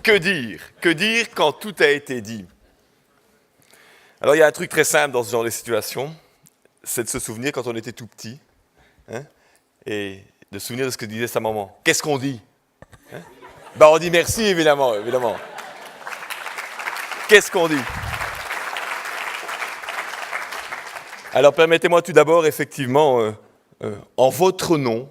Que dire? Que dire quand tout a été dit? Alors il y a un truc très simple dans ce genre de situation, c'est de se souvenir quand on était tout petit, hein, et de se souvenir de ce que disait sa maman. Qu'est-ce qu'on dit? Hein? Ben on dit merci, évidemment. Qu'est-ce qu'on dit? Alors permettez-moi tout d'abord, effectivement, en votre nom,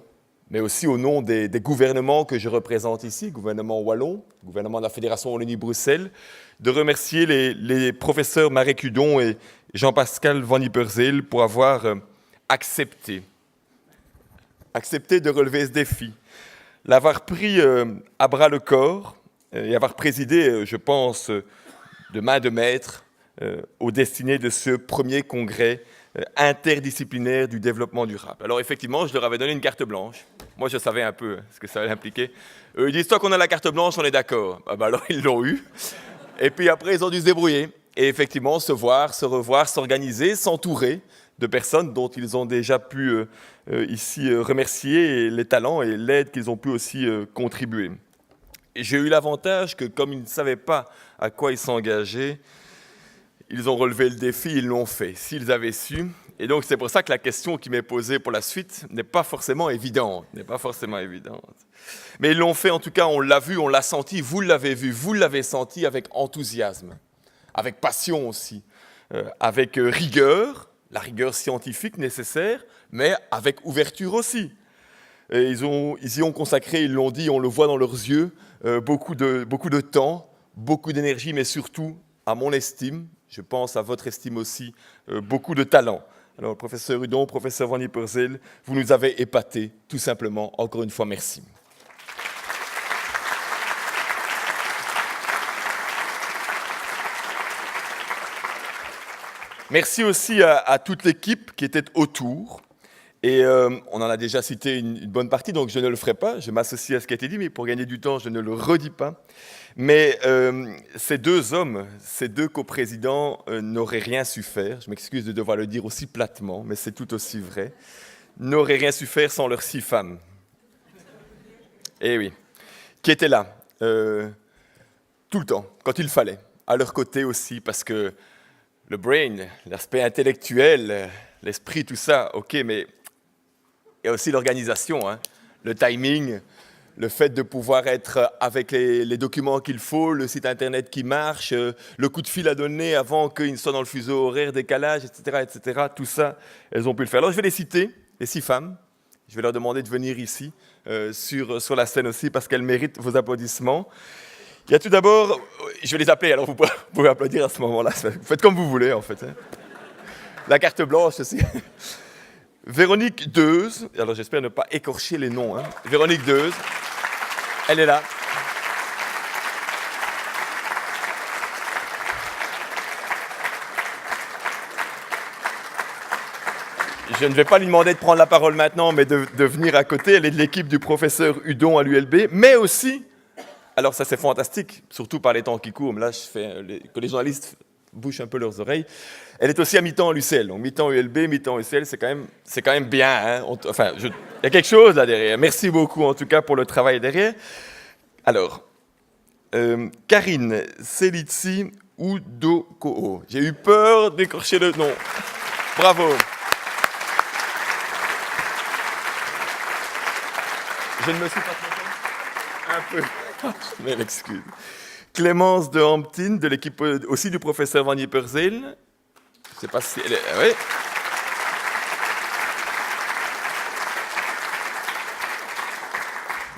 mais aussi au nom des gouvernements que je représente ici, gouvernement wallon, gouvernement de la Fédération Wallonie-Bruxelles, de remercier les professeurs Marek Hudon et Jean-Pascal Van Yperseel pour avoir accepté de relever ce défi, l'avoir pris à bras le corps et avoir présidé, je pense, de main de maître aux destinées de ce premier congrès interdisciplinaire du développement durable. Alors effectivement, je leur avais donné une carte blanche. Moi, je savais un peu ce que ça allait impliquer. Ils disent, toi qu'on a la carte blanche, on est d'accord. Alors, ils l'ont eu. Et puis après, ils ont dû se débrouiller. Et effectivement, se voir, se revoir, s'organiser, s'entourer de personnes dont ils ont déjà pu ici remercier les talents et l'aide qu'ils ont pu aussi contribuer. Et j'ai eu l'avantage que, comme ils ne savaient pas à quoi ils s'engageaient, ils ont relevé le défi, ils l'ont fait, s'ils avaient su. Et donc, c'est pour ça que la question qui m'est posée pour la suite n'est pas forcément évidente. Mais ils l'ont fait, en tout cas, on l'a vu, on l'a senti, vous l'avez vu, vous l'avez senti avec enthousiasme, avec passion aussi, avec rigueur, la rigueur scientifique nécessaire, mais avec ouverture aussi. Et ils y ont consacré, ils l'ont dit, on le voit dans leurs yeux, beaucoup de temps, beaucoup d'énergie, mais surtout, à mon estime, je pense à votre estime aussi, beaucoup de talent. Alors, professeur Hudon, professeur Van Yperseel, vous nous avez épatés, tout simplement. Encore une fois, merci. Merci aussi à toute l'équipe qui était autour. Et on en a déjà cité une bonne partie, donc je ne le ferai pas. Je m'associe à ce qui a été dit, mais pour gagner du temps, je ne le redis pas. Mais ces deux hommes, ces deux coprésidents n'auraient rien su faire. Je m'excuse de devoir le dire aussi platement, mais c'est tout aussi vrai. N'auraient rien su faire sans leurs 6 femmes. Eh oui, qui étaient là, tout le temps, quand il fallait, à leur côté aussi, parce que le brain, l'aspect intellectuel, l'esprit, tout ça, ok, mais il y a aussi l'organisation, hein, le timing, le fait de pouvoir être avec les documents qu'il faut, le site internet qui marche, le coup de fil à donner avant qu'ils soient dans le fuseau horaire, décalage, etc., tout ça, elles ont pu le faire. Alors je vais les citer, les 6 femmes. Je vais leur demander de venir ici, sur la scène aussi, parce qu'elles méritent vos applaudissements. Il y a tout d'abord, je vais les appeler, alors vous pouvez applaudir à ce moment-là. Vous faites comme vous voulez, en fait. Hein. La carte blanche aussi. Véronique Deuze, alors j'espère ne pas écorcher les noms. Hein. Véronique Deuze, elle est là. Je ne vais pas lui demander de prendre la parole maintenant, mais de venir à côté. Elle est de l'équipe du professeur Hudon à l'ULB, mais aussi, alors ça c'est fantastique, surtout par les temps qui courent, là je fais que les journalistes bouchent un peu leurs oreilles. Elle est aussi à mi-temps à l'UCL, donc mi-temps ULB, mi-temps UCL, c'est quand même bien. Hein. Il y a quelque chose là derrière. Merci beaucoup en tout cas pour le travail derrière. Alors, Karine Selitsi Oudokoo. J'ai eu peur d'écorcher le nom. Bravo. Je ne me suis pas trompé. Un peu. Je m'excuse. Clémence de Hamptin, de l'équipe aussi du professeur Van Yperseel. Je ne sais pas si elle est... Oui.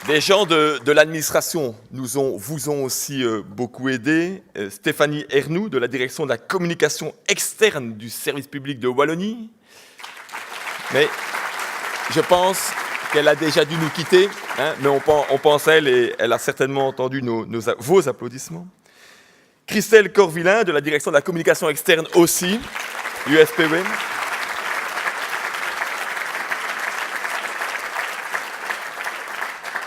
Des gens de l'administration vous ont aussi beaucoup aidé. Stéphanie Ernoux, de la direction de la communication externe du service public de Wallonie. Mais je pense qu'elle a déjà dû nous quitter, hein, mais on pense à elle et elle a certainement entendu vos applaudissements. Christelle Corvillain, de la direction de la communication externe aussi, USPW.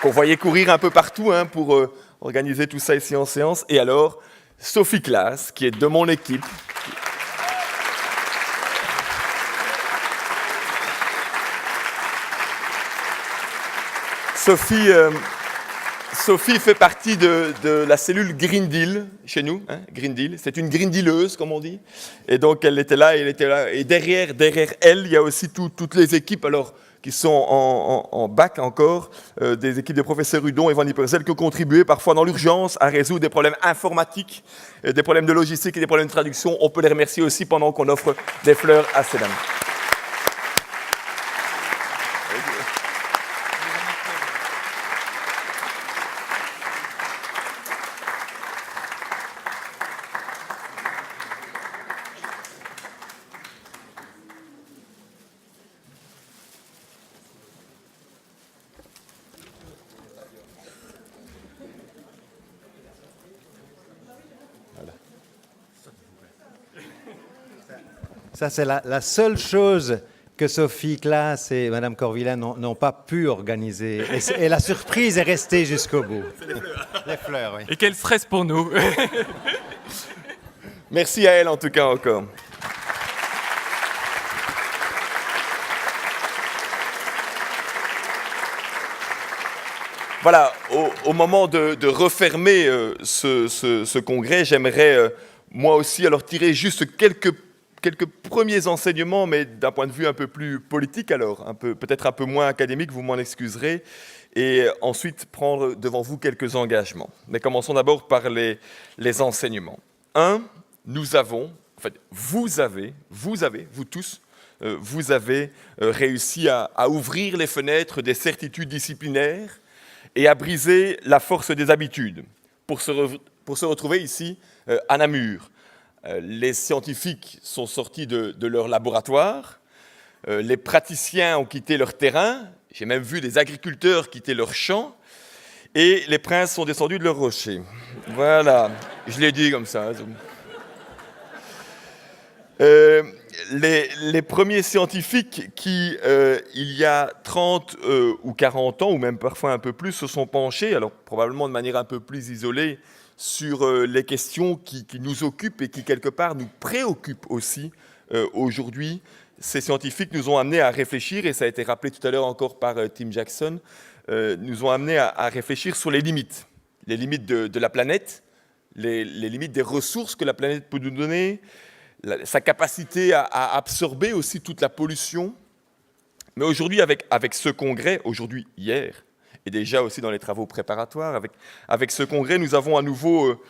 Qu'on voyait courir un peu partout hein, pour organiser tout ça ici en séance. Et alors, Sophie Claes, qui est de mon équipe. Sophie Sophie fait partie de la cellule Green Deal chez nous, hein, Green Deal. C'est une Green Dealeuse, comme on dit. Et donc, elle était là. Et derrière elle, il y a aussi toutes les équipes, alors, qui sont en bac encore, des équipes de professeurs Hudon et Van Ypersel, qui ont contribué parfois dans l'urgence à résoudre des problèmes informatiques, des problèmes de logistique et des problèmes de traduction. On peut les remercier aussi pendant qu'on offre des fleurs à ces dames. Ça, c'est la seule chose que Sophie Claes et Mme Corvilla n'ont pas pu organiser. Et la surprise est restée jusqu'au bout. C'est les fleurs. Les fleurs, oui. Et quel stress pour nous. Merci à elle, en tout cas, encore. Voilà, au moment de refermer ce congrès, j'aimerais moi aussi alors tirer juste quelques premiers enseignements, mais d'un point de vue un peu plus politique alors, peut-être un peu moins académique, vous m'en excuserez, et ensuite prendre devant vous quelques engagements. Mais commençons d'abord par les enseignements. Nous avons, en fait, vous avez, vous tous, vous avez réussi à ouvrir les fenêtres des certitudes disciplinaires et à briser la force des habitudes pour se retrouver ici à Namur. Les scientifiques sont sortis de leur laboratoire, les praticiens ont quitté leur terrain, j'ai même vu des agriculteurs quitter leur champ, et les princes sont descendus de leur rocher. Voilà, je l'ai dit comme ça. Les premiers scientifiques qui, il y a 30 ou 40 ans, ou même parfois un peu plus, se sont penchés, alors probablement de manière un peu plus isolée, sur les questions qui nous occupent et qui, quelque part, nous préoccupent aussi aujourd'hui. Ces scientifiques nous ont amenés à réfléchir, et ça a été rappelé tout à l'heure encore par Tim Jackson, nous ont amenés à réfléchir sur les limites de la planète, les limites des ressources que la planète peut nous donner, sa capacité à absorber aussi toute la pollution. Mais aujourd'hui, avec ce congrès, hier, et déjà aussi dans les travaux préparatoires, avec ce congrès, nous avons à nouveau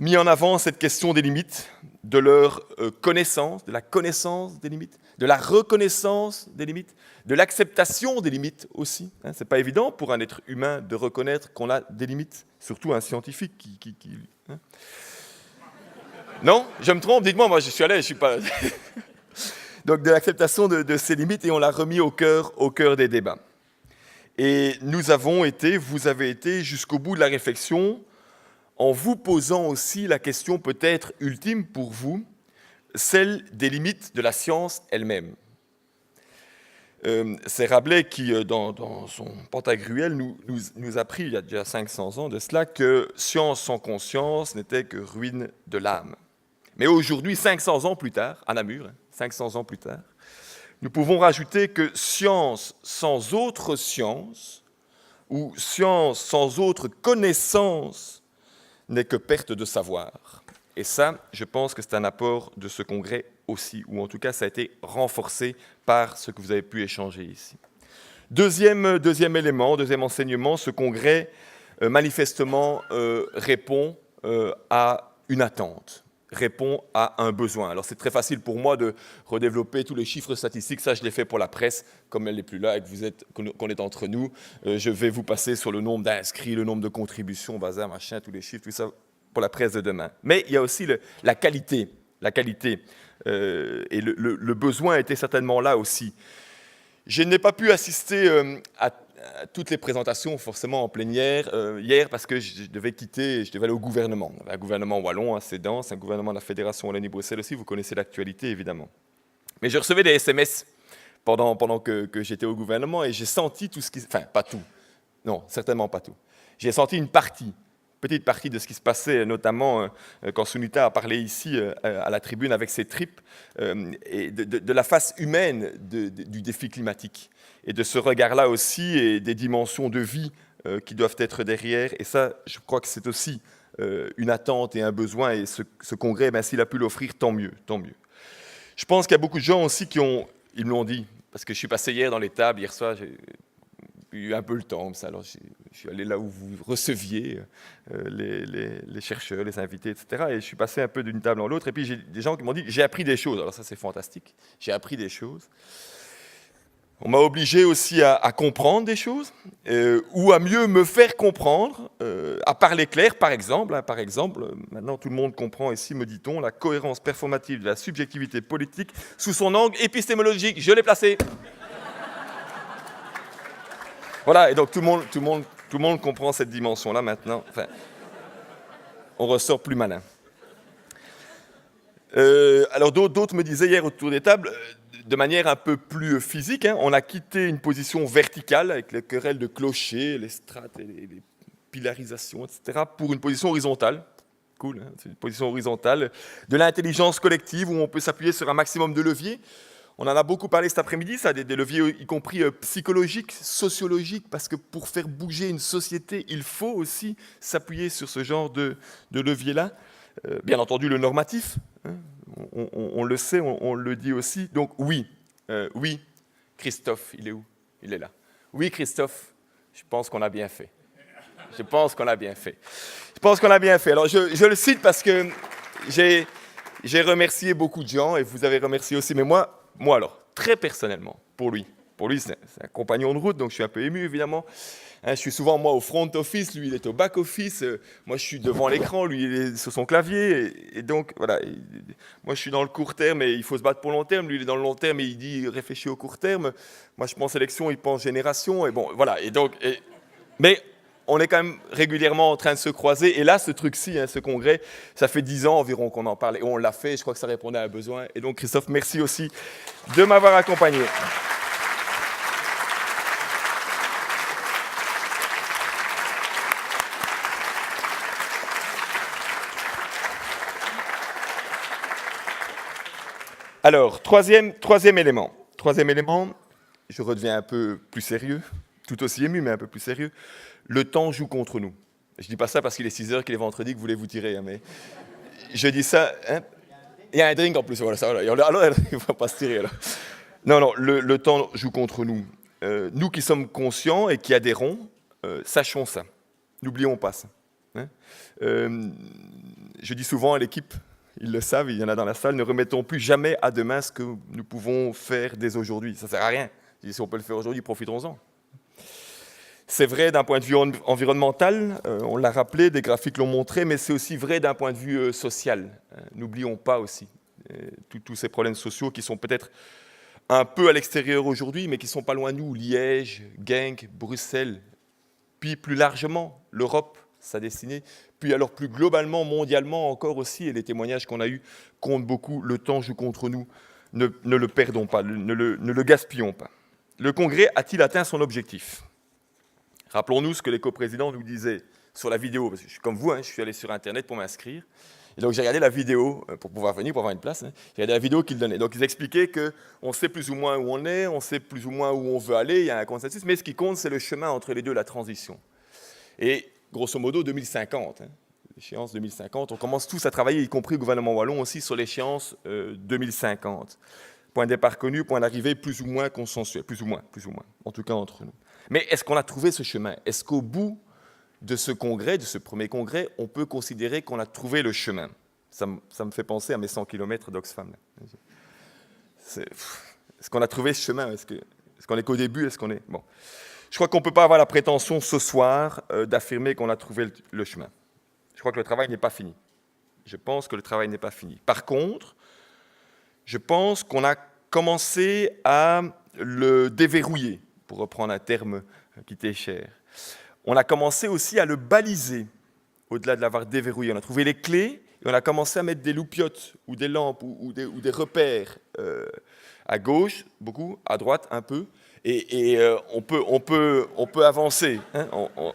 mis en avant cette question des limites, de leur connaissance, de la connaissance des limites, de la reconnaissance des limites, de l'acceptation des limites aussi. Ce n'est pas évident pour un être humain de reconnaître qu'on a des limites, surtout un scientifique qui Non, je me trompe, dites-moi, moi je suis à l'aise, je suis pas... Donc de l'acceptation de ces limites, et on l'a remis au cœur des débats. Et vous avez été jusqu'au bout de la réflexion, en vous posant aussi la question peut-être ultime pour vous, celle des limites de la science elle-même. C'est Rabelais qui, dans son Pantagruel, nous a appris, il y a déjà 500 ans de cela, que science sans conscience n'était que ruine de l'âme. Mais aujourd'hui, 500 ans plus tard, à Namur, 500 ans plus tard, nous pouvons rajouter que science sans autre science, ou science sans autre connaissance, n'est que perte de savoir. Et ça, je pense que c'est un apport de ce congrès aussi, ou en tout cas, ça a été renforcé par ce que vous avez pu échanger ici. Deuxième élément, deuxième enseignement, ce congrès, manifestement, répond à une attente, répond à un besoin. Alors, c'est très facile pour moi de redévelopper tous les chiffres statistiques. Ça, je l'ai fait pour la presse, comme elle n'est plus là et qu'on est entre nous. Je vais vous passer sur le nombre d'inscrits, le nombre de contributions, bazar, machin, tous les chiffres, tout ça, pour la presse de demain. Mais il y a aussi la qualité. Et le besoin était certainement là aussi. Je n'ai pas pu assister à toutes les présentations, forcément en plénière, hier, parce que je devais aller au gouvernement. Un gouvernement wallon, assez dense, un gouvernement de la Fédération Wallonie-Bruxelles aussi, vous connaissez l'actualité, évidemment. Mais je recevais des SMS pendant que j'étais au gouvernement, et j'ai senti tout ce qui... Enfin, pas tout. Non, certainement pas tout. J'ai senti une partie petite partie de ce qui se passait, notamment quand Sunita a parlé ici à la tribune avec ses tripes, et de la face humaine du défi climatique, et de ce regard-là aussi, et des dimensions de vie qui doivent être derrière. Et ça, je crois que c'est aussi une attente et un besoin, et ce congrès, s'il a pu l'offrir, tant mieux, tant mieux. Je pense qu'il y a beaucoup de gens aussi ils me l'ont dit, parce que je suis passé hier dans les tables, hier soir, j'ai eu un peu le temps, ça, alors je suis allé là où vous receviez les chercheurs, les invités, etc. Et je suis passé un peu d'une table à l'autre, et puis j'ai des gens qui m'ont dit, j'ai appris des choses. Alors ça, c'est fantastique, j'ai appris des choses. On m'a obligé aussi à comprendre des choses, ou à mieux me faire comprendre, à parler clair, par exemple. Maintenant tout le monde comprend ici, me dit-on, la cohérence performative de la subjectivité politique sous son angle épistémologique. Je l'ai placé. Voilà, et donc tout le monde comprend cette dimension-là maintenant. Enfin, on ressort plus malin. Alors d'autres me disaient hier autour des tables, de manière un peu plus physique, on a quitté une position verticale avec les querelles de clochers, les strates et les pilarisations, etc., pour une position horizontale. Cool, c'est une position horizontale de l'intelligence collective où on peut s'appuyer sur un maximum de leviers. On en a beaucoup parlé cet après-midi, ça, des leviers y compris psychologiques, sociologiques, parce que pour faire bouger une société, il faut aussi s'appuyer sur ce genre de levier-là. Bien entendu, le normatif, on le sait, on le dit aussi. Donc oui, Christophe, il est où? Il est là. Oui, Christophe, je pense qu'on a bien fait. Je pense qu'on a bien fait. Alors je le cite parce que j'ai remercié beaucoup de gens, et vous avez remercié aussi, mais moi alors, très personnellement, pour lui c'est un compagnon de route, donc je suis un peu ému évidemment. Je suis souvent, moi, au front office, lui, il est au back office. Moi, je suis devant l'écran, lui, il est sur son clavier. Et donc, voilà, moi, je suis dans le court terme et il faut se battre pour le long terme. Lui, il est dans le long terme et il dit réfléchis au court terme. Moi, je pense élection, il pense génération. Et bon, voilà. Mais on est quand même régulièrement en train de se croiser. Et là, ce truc-ci, ce congrès, ça fait 10 ans environ qu'on en parle. Et on l'a fait, je crois que ça répondait à un besoin. Et donc, Christophe, merci aussi de m'avoir accompagné. Alors, troisième élément, je redeviens un peu plus sérieux, tout aussi ému, mais un peu plus sérieux. Le temps joue contre nous. Je ne dis pas ça parce qu'il est 6 heures, qu'il est vendredi, que vous voulez vous tirer, mais je dis ça... Il y a un drink en plus, voilà, ça, voilà. Alors, il ne faut pas se tirer. Alors. Non, le temps joue contre nous. Nous qui sommes conscients et qui adhérons, sachons ça. N'oublions pas ça. Je dis souvent à l'équipe, ils le savent, il y en a dans la salle, ne remettons plus jamais à demain ce que nous pouvons faire dès aujourd'hui. Ça ne sert à rien. Si on peut le faire aujourd'hui, profitons-en. C'est vrai d'un point de vue environnemental, on l'a rappelé, des graphiques l'ont montré, mais c'est aussi vrai d'un point de vue social. N'oublions pas aussi tous ces problèmes sociaux qui sont peut-être un peu à l'extérieur aujourd'hui, mais qui ne sont pas loin de nous. Liège, Genk, Bruxelles, puis plus largement l'Europe, sa destinée, puis alors plus globalement, mondialement encore aussi, et les témoignages qu'on a eus comptent beaucoup, le temps joue contre nous, ne le perdons pas, ne le gaspillons pas. Le Congrès a-t-il atteint son objectif? Rappelons-nous ce que les coprésidents nous disaient sur la vidéo, parce que je suis comme vous, je suis allé sur Internet pour m'inscrire, et donc j'ai regardé la vidéo pour pouvoir venir, pour avoir une place, j'ai regardé la vidéo qu'ils donnaient. Donc ils expliquaient qu'on sait plus ou moins où on est, on sait plus ou moins où on veut aller, il y a un consensus, mais ce qui compte, c'est le chemin entre les deux, la transition. Et grosso modo, 2050, l'échéance 2050, on commence tous à travailler, y compris le gouvernement wallon aussi, sur l'échéance 2050. Point de départ connu, point d'arrivée plus ou moins consensuel, plus ou moins, en tout cas entre nous. Mais est-ce qu'on a trouvé ce chemin? Est-ce qu'au bout de ce congrès, de ce premier congrès, on peut considérer qu'on a trouvé le chemin? Ça me fait penser à mes 100 km d'Oxfam. Est-ce qu'on a trouvé ce chemin? Est-ce qu'on est qu'au début? Est-ce qu'on est... Bon. Je crois qu'on ne peut pas avoir la prétention ce soir d'affirmer qu'on a trouvé le chemin. Je crois que le travail n'est pas fini. Je pense que le travail n'est pas fini. Par contre, je pense qu'on a commencé à le déverrouiller, pour reprendre un terme qui t'est cher. On a commencé aussi à le baliser, au-delà de l'avoir déverrouillé. On a trouvé les clés et on a commencé à mettre des loupiottes ou des lampes ou des repères à gauche, beaucoup, à droite, un peu. Et on peut avancer,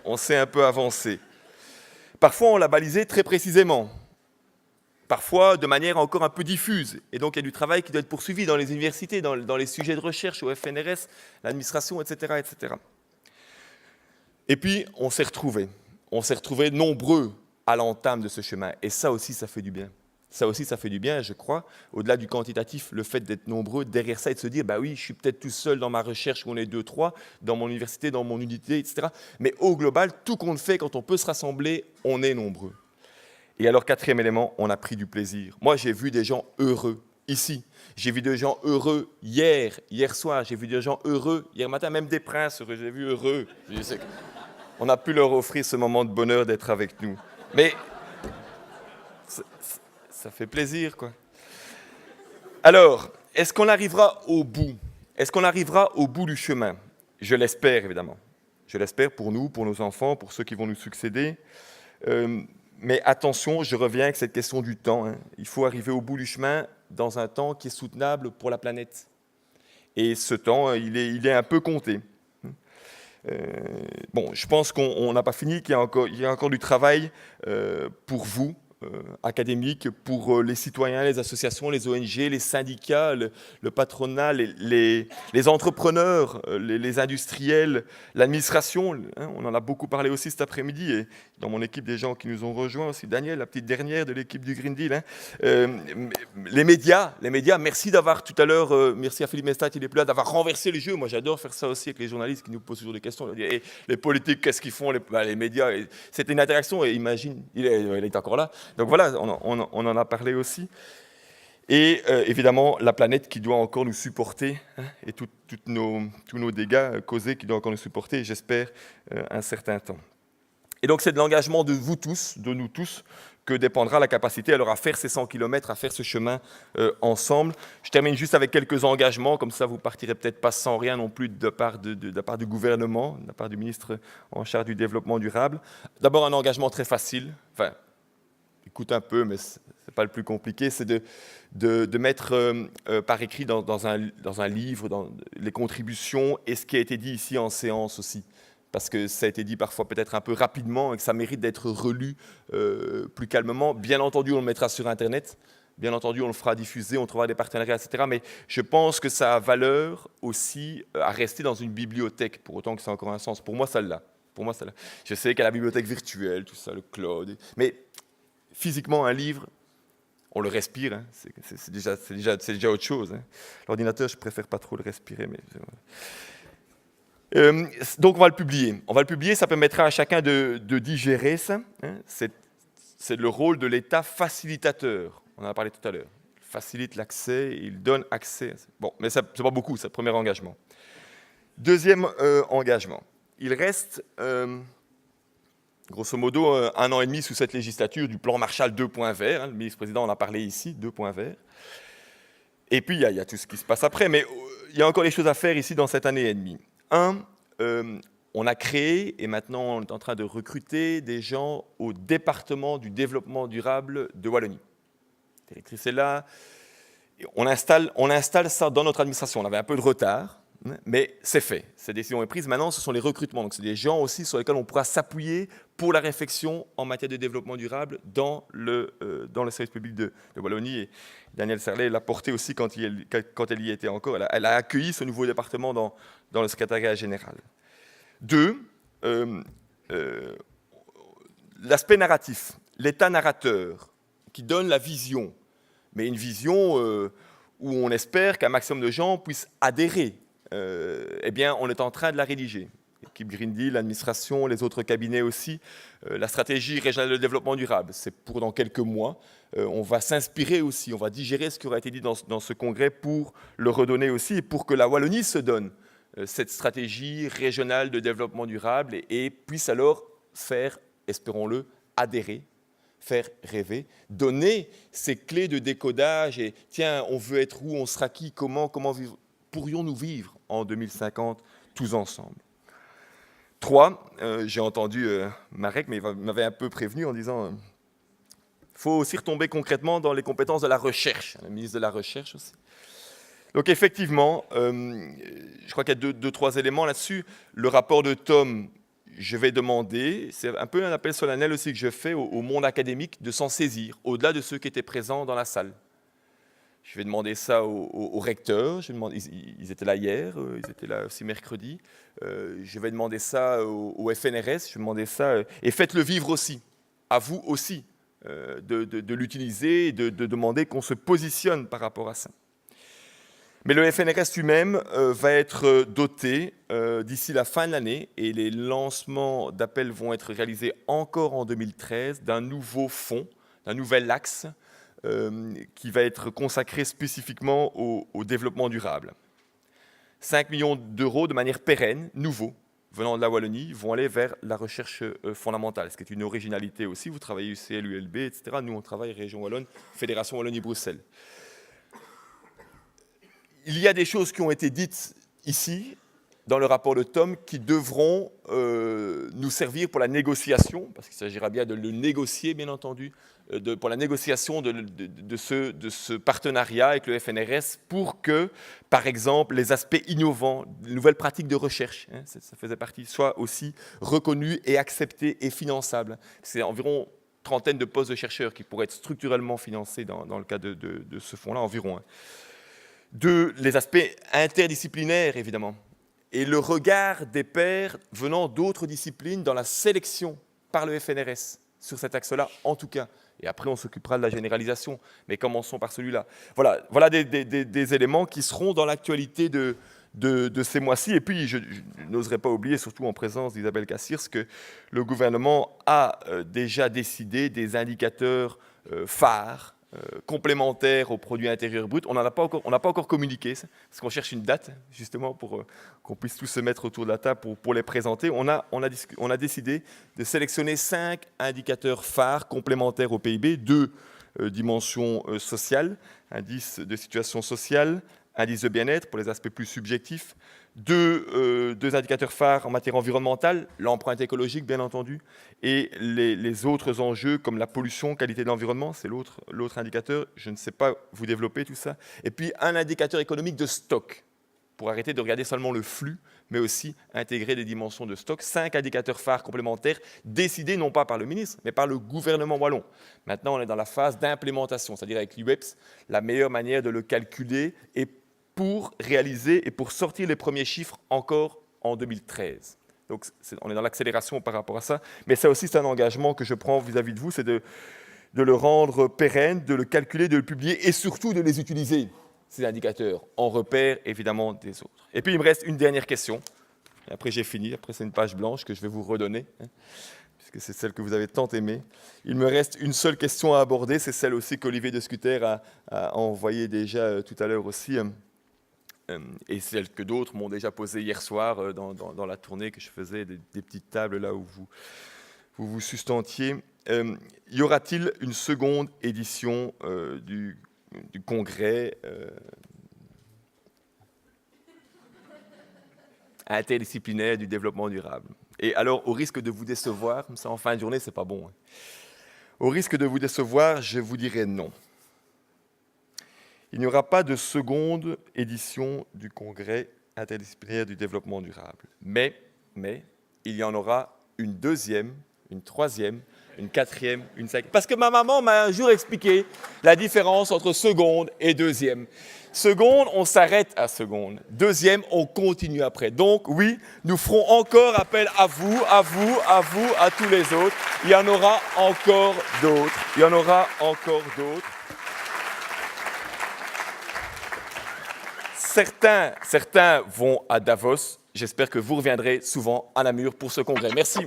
on sait un peu avancer. Parfois, on l'a balisé très précisément, parfois de manière encore un peu diffuse. Et donc, il y a du travail qui doit être poursuivi dans les universités, dans les sujets de recherche, au FNRS, l'administration, etc., etc. Et puis, on s'est retrouvés. On s'est retrouvés nombreux à l'entame de ce chemin. Et ça aussi, ça fait du bien. Ça aussi, ça fait du bien, je crois. Au-delà du quantitatif, le fait d'être nombreux, derrière ça, et de se dire, bah oui, je suis peut-être tout seul dans ma recherche, où on est 2, 3, dans mon université, dans mon unité, etc. Mais au global, tout compte fait, quand on peut se rassembler, on est nombreux. Et alors, quatrième élément, on a pris du plaisir. Moi, j'ai vu des gens heureux ici. J'ai vu des gens heureux hier soir. J'ai vu des gens heureux hier matin, même des princes heureux. J'ai vu heureux. On a pu leur offrir ce moment de bonheur d'être avec nous. Mais ça fait plaisir, quoi. Alors, est-ce qu'on arrivera au bout? Est-ce qu'on arrivera au bout du chemin? Je l'espère, évidemment. Je l'espère pour nous, pour nos enfants, pour ceux qui vont nous succéder. Mais attention, je reviens avec cette question du temps. Il faut arriver au bout du chemin dans un temps qui est soutenable pour la planète. Et ce temps, il est un peu compté. Bon, je pense qu'on n'a pas fini, qu'il y a encore du travail pour vous, académiques, pour les citoyens, les associations, les ONG, les syndicats, le patronat, les entrepreneurs, les industriels, l'administration. On en a beaucoup parlé aussi cet après-midi, et dans mon équipe, des gens qui nous ont rejoints aussi, Daniel, la petite dernière de l'équipe du Green Deal. Les médias, merci d'avoir tout à l'heure, merci à Philippe Mestat, il est plus là, d'avoir renversé le jeu. Moi, j'adore faire ça aussi avec les journalistes qui nous posent toujours des questions. Et les politiques, qu'est-ce qu'ils font, les médias? C'était une interaction, et imagine, il est encore là. Donc voilà, on en a parlé aussi. Et évidemment, la planète qui doit encore nous supporter, et tous nos dégâts causés qui doivent encore nous supporter, j'espère, un certain temps. Et donc, c'est de l'engagement de vous tous, de nous tous, que dépendra la capacité alors à faire ces 100 km, à faire ce chemin ensemble. Je termine juste avec quelques engagements, comme ça vous partirez peut-être pas sans rien non plus de la part du gouvernement, de la part du ministre en charge du développement durable. D'abord, un engagement très facile, enfin, écoute un peu, mais ce n'est pas le plus compliqué, c'est de mettre par écrit dans un livre dans les contributions et ce qui a été dit ici en séance aussi. Parce que ça a été dit parfois peut-être un peu rapidement et que ça mérite d'être relu plus calmement. Bien entendu, on le mettra sur Internet. Bien entendu, on le fera diffuser, on trouvera des partenariats, etc. Mais je pense que ça a valeur aussi à rester dans une bibliothèque, pour autant que ça a encore un sens. Pour moi, ça l'a. Je sais qu'il y a la bibliothèque virtuelle, tout ça, le cloud. Mais physiquement, un livre, on le respire. Hein. C'est déjà autre chose. Hein. L'ordinateur, je préfère pas trop le respirer, mais... donc on va le publier. Ça permettra à chacun de digérer ça. Hein. C'est le rôle de l'État facilitateur. On en a parlé tout à l'heure. Il facilite l'accès, il donne accès. Bon, mais ça, c'est pas beaucoup, c'est le premier engagement. Deuxième engagement. Il reste, grosso modo, 1 an et demi sous cette législature du plan Marshall 2 points verts. Hein. Le ministre-président en a parlé ici, 2 points verts. Et puis, il y a tout ce qui se passe après. Mais il y a encore des choses à faire ici dans cette année et demie. On a créé, et maintenant on est en train de recruter des gens au département du développement durable de Wallonie. La directrice est là. On installe ça dans notre administration. On avait un peu de retard, mais c'est fait. Cette décision est prise. Maintenant, ce sont les recrutements. Donc, c'est des gens aussi sur lesquels on pourra s'appuyer pour la réflexion en matière de développement durable dans le service public de Wallonie. Et Danielle Serlet l'a porté aussi quand elle y était encore. Elle a accueilli ce nouveau département dans le secrétariat général. 2, l'aspect narratif, l'état narrateur qui donne la vision, mais une vision où on espère qu'un maximum de gens puissent adhérer. Eh bien, on est en train de la rédiger. L'équipe Green Deal, l'administration, les autres cabinets aussi. La stratégie régionale de développement durable, c'est pour dans quelques mois. On va s'inspirer aussi, on va digérer ce qui aura été dit dans ce congrès pour le redonner aussi et pour que la Wallonie se donne cette stratégie régionale de développement durable et puisse alors faire, espérons-le, adhérer, faire rêver, donner ces clés de décodage et tiens, on veut être où, on sera qui, comment pourrions-nous vivre en 2050 tous ensemble. 3, j'ai entendu Marek, mais il m'avait un peu prévenu en disant il faut aussi retomber concrètement dans les compétences de la recherche, le ministre de la Recherche aussi. Donc effectivement, je crois qu'il y a 2-3 éléments là-dessus. Le rapport de Tom, je vais demander, c'est un peu un appel solennel aussi que je fais au monde académique de s'en saisir, au-delà de ceux qui étaient présents dans la salle. Je vais demander ça aux recteurs, ils étaient là hier, ils étaient là aussi mercredi. Je vais demander ça au FNRS, je vais demander ça, et faites-le vivre aussi, à vous aussi, de l'utiliser et de demander qu'on se positionne par rapport à ça. Mais le FNRS lui-même va être doté d'ici la fin de l'année, et les lancements d'appels vont être réalisés encore en 2013, d'un nouveau fonds, d'un nouvel axe, qui va être consacré spécifiquement au développement durable. 5 millions d'euros de manière pérenne, nouveaux, venant de la Wallonie, vont aller vers la recherche fondamentale, ce qui est une originalité aussi. Vous travaillez UCL, ULB, etc. Nous, on travaille Région Wallonne, Fédération Wallonie-Bruxelles. Il y a des choses qui ont été dites ici, dans le rapport de Tom, qui devront nous servir pour la négociation, parce qu'il s'agira bien de le négocier, bien entendu, pour la négociation de ce partenariat avec le FNRS, pour que, par exemple, les aspects innovants, les nouvelles pratiques de recherche, ça faisait partie, soient aussi reconnus et acceptés et finançables. C'est environ une trentaine de postes de chercheurs qui pourraient être structurellement financés dans le cadre de ce fonds-là, environ. Les aspects interdisciplinaires, évidemment, et le regard des pairs venant d'autres disciplines dans la sélection par le FNRS, sur cet axe-là, en tout cas. Et après, on s'occupera de la généralisation, mais commençons par celui-là. Voilà des éléments qui seront dans l'actualité de ces mois-ci. Et puis, je n'oserais pas oublier, surtout en présence d'Isabelle Cassirs, que le gouvernement a déjà décidé des indicateurs phares, complémentaires au produit intérieur brut. On n'a pas encore communiqué, parce qu'on cherche une date, justement, pour qu'on puisse tous se mettre autour de la table pour les présenter. On a décidé de sélectionner 5 indicateurs phares complémentaires au PIB, 2 dimensions sociales, indice de situation sociale, indice de bien-être pour les aspects plus subjectifs, 2 indicateurs phares en matière environnementale, l'empreinte écologique bien entendu, et les autres enjeux comme la pollution, qualité de l'environnement, c'est l'autre indicateur, je ne sais pas vous développer tout ça, et puis un indicateur économique de stock, pour arrêter de regarder seulement le flux, mais aussi intégrer des dimensions de stock, 5 indicateurs phares complémentaires décidés non pas par le ministre, mais par le gouvernement wallon. Maintenant, on est dans la phase d'implémentation, c'est-à-dire avec l'UEPS, la meilleure manière de le calculer et pour réaliser et pour sortir les premiers chiffres encore en 2013. Donc, on est dans l'accélération par rapport à ça. Mais ça aussi, c'est un engagement que je prends vis-à-vis de vous, c'est de le rendre pérenne, de le calculer, de le publier et surtout de les utiliser, ces indicateurs, en repère, évidemment, des autres. Et puis, il me reste une dernière question. Et après, j'ai fini. Après, c'est une page blanche que je vais vous redonner, puisque c'est celle que vous avez tant aimée. Il me reste une seule question à aborder. C'est celle aussi qu'Olivier de Scuter a envoyée déjà tout à l'heure aussi. Et celle que d'autres m'ont déjà posée hier soir dans la tournée que je faisais, des petites tables là où vous sustentiez. Y aura-t-il une seconde édition du congrès interdisciplinaire du développement durable? Et alors, au risque de vous décevoir, comme ça en fin de journée, c'est pas bon. Au risque de vous décevoir, je vous dirai non. Il n'y aura pas de seconde édition du congrès interdisciplinaire du développement durable. Mais il y en aura une deuxième, une troisième, une quatrième, une cinquième. Parce que ma maman m'a un jour expliqué la différence entre seconde et deuxième. Seconde, on s'arrête à seconde. Deuxième, on continue après. Donc oui, nous ferons encore appel à vous, à tous les autres. Il y en aura encore d'autres. Certains vont à Davos. J'espère que vous reviendrez souvent à Namur pour ce congrès. Merci.